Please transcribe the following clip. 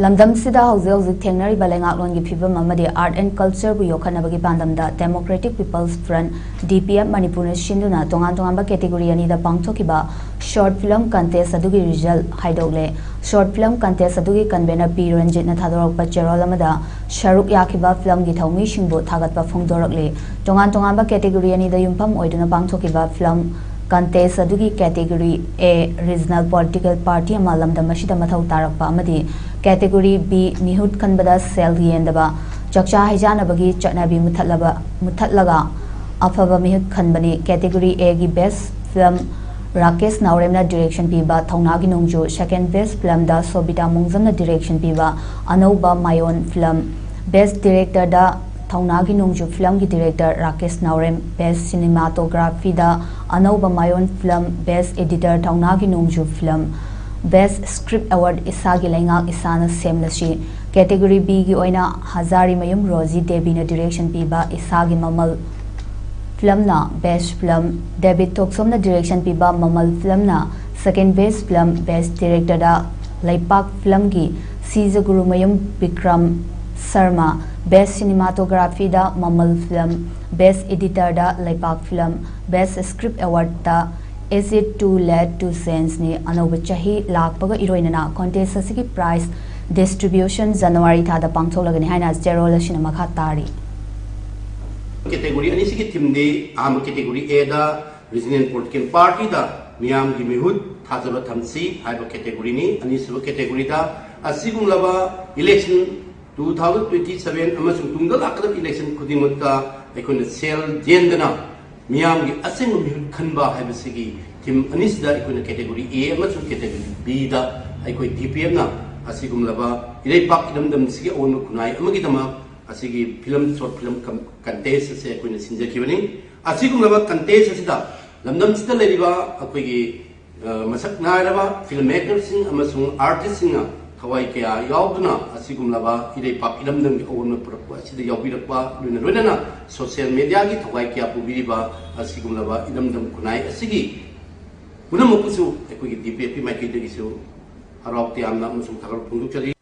ꯂꯝꯗꯝꯁꯤꯗ ꯍꯧꯖꯤꯛ ꯊꯦꯡꯅꯔꯤꯕ ꯂꯩꯉꯥꯛꯂꯣꯟꯒꯤ ꯐꯤꯚꯝ ꯑꯃꯗꯤ ꯑꯥꯔꯠ ꯑꯦꯟ ꯀꯜꯆꯔꯕꯨ ꯌꯣꯛꯈꯠꯅꯕꯒꯤ ꯄꯥꯟꯗꯝꯗ ꯗꯦꯃꯣꯀ꯭ꯔꯦꯇꯤꯛ ꯄꯤꯄꯜꯁ ꯐ꯭ꯔꯟꯠ (DPF) ꯃꯅꯤꯄꯨꯔꯅ ꯁꯤꯟꯗꯨꯅ ꯇꯣꯉꯥꯟꯕ ꯀꯦꯇꯦꯒꯣꯔꯤ ꯑꯅꯤꯗ ꯄꯥꯡꯊꯣꯛꯈꯤꯕ ꯁꯣꯔꯠ ꯐꯤꯜꯝ ꯀꯟꯇꯦꯁ ꯑꯗꯨꯒꯤ ꯔꯤꯖꯜꯠ ꯍꯥꯏꯗꯣꯛꯂꯦ꯫ ꯁꯣꯔꯠ ꯐꯤꯜꯝ ꯀꯟꯇꯦꯁ ꯑꯗꯨꯒꯤ ꯀꯟꯚꯦꯅꯔ ꯄꯤ. ꯔꯟꯖꯤꯠꯅ ꯊꯥꯗꯣꯔꯛꯄ ꯆꯦꯔꯣꯜ ꯑꯃꯗ ꯁꯔꯨꯛ ꯌꯥꯈꯤꯕ ꯐꯤꯜꯝꯒꯤ ꯊꯧꯃꯤꯁꯤꯡꯕꯨ ꯊꯥꯒꯠꯄ ꯐꯣꯡꯗꯣꯔꯛꯂꯤ꯫ ꯇꯣꯉꯥꯟꯕ ꯀꯦꯇꯦꯒꯣꯔꯤ ꯑꯅꯤꯗ ꯌꯨꯝꯐꯝ ꯑꯣꯏꯗꯨꯅ ꯄꯥꯡꯊꯣꯛꯈꯤꯕ ꯐꯤꯜꯝ ꯀꯟꯇꯦꯁ ꯑꯗꯨꯒꯤ category A regional political party ꯑꯃ ꯂꯝꯗꯝ ꯑꯁꯤꯗ ꯃꯊꯧ ꯇꯥꯔꯛꯄ ꯑꯃꯗꯤ ꯀꯦꯇꯦꯒꯣꯔꯤ B ꯃꯤꯍꯨꯠ ꯈꯟꯕꯗ ꯁꯦꯜ ꯌꯦꯟꯗꯕ ꯆꯥꯛꯆꯥ ꯍꯩꯖꯥꯟꯅꯕꯒꯤ ꯆꯠꯅꯕꯤ ꯃꯨꯠꯊꯠꯂꯒ ꯑꯐꯕ ꯃꯤꯍꯨꯠ ꯈꯟꯕꯅꯤ꯫ ꯀꯦꯇꯦꯒꯣꯔꯤ A ꯒꯤ ꯕꯦꯁꯠ ꯐꯤꯜꯝ ꯔꯥꯀꯦꯁ ꯅꯥꯎꯔꯦꯝꯅ ꯗꯤꯔꯦꯛꯁꯟ ꯄꯤꯕ ꯊꯧꯅꯥꯒꯤ ꯅꯣꯡꯖꯨ, ꯁꯦꯀꯦꯟꯗ ꯕꯦꯁꯠ ꯐꯤꯜꯝꯗ ꯁꯣꯕꯤꯇꯥ ꯃꯣꯡꯖꯝꯅ ꯗꯤꯔꯦꯛꯁꯟ ꯄꯤꯕ ꯑꯅꯧꯕ ꯃꯥꯌꯣꯟ ꯐꯤꯜꯝ, ꯕꯦꯁꯠ ꯗꯤꯔꯦꯛꯇꯔꯗ ꯊꯧꯅꯥꯒꯤ ꯅꯣꯡꯖꯨ ꯐꯤꯜꯝꯒꯤ ꯗꯤꯔꯦꯛꯇꯔ ꯔꯥꯀꯦꯁ ꯅꯥꯎꯔꯦꯝ, ꯕꯦꯁꯠ ꯁꯤꯅꯦꯃꯥꯇꯣꯒ꯭ꯔꯥꯐꯤꯗ ꯑꯅꯧꯕ ꯃꯥꯌꯣꯟ ꯐꯤꯜꯝ, ꯕꯦꯁꯠ ꯑꯦꯗꯤꯇꯔ ꯊꯧꯅꯥꯒꯤ ꯅꯣꯡꯖꯨ ꯐꯤꯜꯝ, ꯕꯦꯁꯠ ꯁ꯭ꯀ꯭ꯔꯤꯞꯠ ꯑꯦꯋꯥꯔꯗ ꯏꯁꯥꯒꯤ ꯂꯩꯉꯥꯛ ꯏꯁꯥꯅ ꯁꯦꯝꯂꯁꯤ꯫ ꯀꯦꯇꯦꯒꯣꯔꯤ B ꯒꯤ ꯑꯣꯏꯅ ꯍꯖꯥꯔꯤꯃꯌꯨꯝ ꯔꯣꯖꯤ ꯗꯦꯕꯤꯅ ꯗꯤꯔꯦꯛꯁꯟ ꯄꯤꯕ ꯏꯁꯥꯒꯤ ꯃꯃꯜ ꯐꯤꯜꯝꯅ ꯕꯦꯁꯠ ꯐꯤꯜꯝ, ꯗꯦꯕꯤꯗ ꯊꯣꯛꯁꯣꯝꯅ ꯗꯤꯔꯦꯛꯁꯟ ꯄꯤꯕ ꯃꯃꯜ ꯐꯤꯜꯝꯅ ꯁꯦꯀꯦꯟꯗ ꯕꯦꯁꯠ ꯐꯤꯜꯝ, ꯕꯦꯁꯠ ꯗꯤꯔꯦꯛꯇꯔꯗ ꯂꯩꯄꯥꯛ ꯐꯤꯜꯝꯒꯤ ꯁꯤꯖꯒꯨꯔꯨꯃꯌꯨꯝ ꯕꯤꯀ꯭ꯔꯝ ꯁꯔꯃ, ꯕꯦꯁꯠ ꯁꯤꯅꯦꯃꯥꯇꯣꯒ꯭ꯔꯥꯐꯤꯗ ꯃꯃꯜ ꯐꯤꯜꯝ, ꯕꯦꯁꯠ ꯑꯦꯗꯤꯇꯔꯗ ꯂꯩꯄꯥꯛ ꯐꯤꯜꯝ, ꯕꯦꯁꯠ ꯁ꯭ꯀ꯭ꯔꯤꯞꯠ ꯑꯦꯋꯥꯔꯗꯇ Is It Too Late to Change-ꯅꯤ꯫ ꯑꯅꯧꯕ ꯆꯍꯤ ꯂꯥꯛꯄꯒ ꯏꯔꯣꯏꯅꯅ ꯀꯣꯟꯇꯦꯁ ꯑꯁꯤꯒꯤ ꯄ꯭ꯔꯥꯏꯖ ꯗꯤꯁꯇ꯭ꯔꯤꯕ꯭ꯌꯨꯁꯟ ꯖꯅꯋꯥꯔꯤ ꯊꯥꯗ ꯄꯥꯡꯊꯣꯛꯂꯒꯅꯤ ꯍꯥꯏꯅ ꯆꯦꯔꯣꯜ ꯑꯁꯤꯅ ꯃꯈꯥ ꯇꯥꯔꯤ꯫ Category ani sigi timde am category A da regional political party da miyam gi mihut thajaba thamsi haiba category ni ani suba category da asigum laba election 2027 amasung tungda lakadam election khudimut da aikon sel jendana miyam gi asing mihut khanba haiba sigi tim ani sida aikon category A amasung category B da aikoi DPF na asigum laba ilai pak dam sigi on kunai amagi dama asigi film short film contest se akoina sinjakibani asigum laba contest asida lamdam sida leriba akoigi masak nairaba filmmakers sing amasung artists sing thawai kya yauduna asigum laba idai pak ilamdam gi awon purapwa sida yaubirakpa loina social media gi thawai kya pubiriba asigum laba ilamdam kunai asigi punamokusu akoigi DPP maikidagi su harauti amna amasung thagar pungduk chali